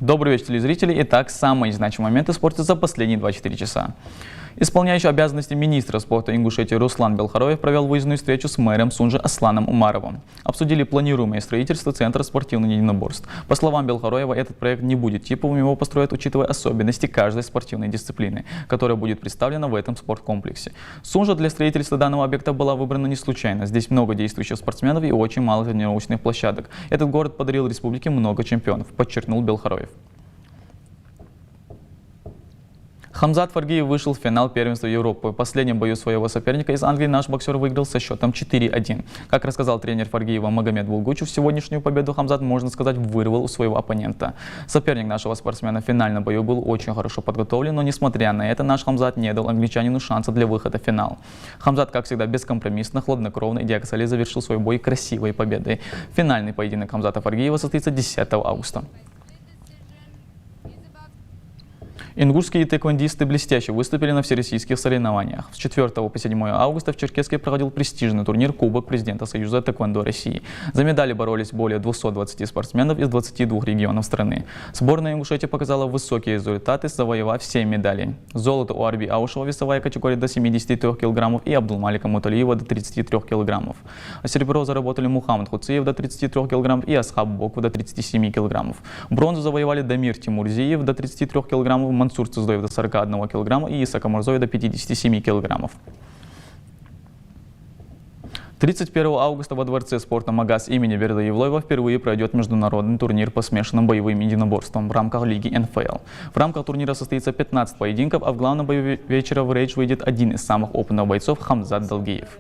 Добрый вечер, телезрители. Итак, самые значимые моменты в спорте за последние 24 часа. Исполняющий обязанности министра спорта Ингушетии Руслан Белхароев провел выездную встречу с мэром Сунжи Асланом Умаровым. Обсудили планируемое строительство Центра спортивных единоборств. По словам Белхароева, этот проект не будет типовым, его построят, учитывая особенности каждой спортивной дисциплины, которая будет представлена в этом спорткомплексе. Сунжа для строительства данного объекта была выбрана не случайно. Здесь много действующих спортсменов и очень мало тренировочных площадок. Этот город подарил республике много чемпионов, подчеркнул Белхароев. Хамзат Фаргиев вышел в финал первенства Европы. В последнем бою своего соперника из Англии наш боксер выиграл со счетом 4-1. Как рассказал тренер Фаргиева Магомед Булгучев, сегодняшнюю победу Хамзат, можно сказать, вырвал у своего оппонента. Соперник нашего спортсмена в финальном бою был очень хорошо подготовлен, но несмотря на это, наш Хамзат не дал англичанину шанса для выхода в финал. Хамзат, как всегда, бескомпромиссно, хладнокровно и диагонально завершил свой бой красивой победой. Финальный поединок Хамзата Фаргиева состоится 10 августа. Ингушские тэквондисты блестяще выступили на всероссийских соревнованиях. С 4 по 7 августа в Черкесске проходил престижный турнир Кубок президента Союза тэквондо России. За медали боролись более 220 спортсменов из 22 регионов страны. Сборная Ингушетии показала высокие результаты, завоевав 7 медалей. Золото у Арби Аушева, весовая категория до 73 кг, и Абдулмалика Муталиева до 33 кг. А серебро заработали Мухаммад Хуциев до 33 кг и Асхаб Боков до 37 кг. Бронзу завоевали Дамир Тимурзиев до 33 кг, Мансур Цуздоев до 41 кг и Исака Мурзоев до 57 кг. 31 августа во Дворце спорта МАГАС имени Берда Евлоева впервые пройдет международный турнир по смешанным боевым единоборствам в рамках лиги НФЛ. В рамках турнира состоится 15 поединков, а в главном бою вечера в рейдж выйдет один из самых опытных бойцов Хамзат Далгиев.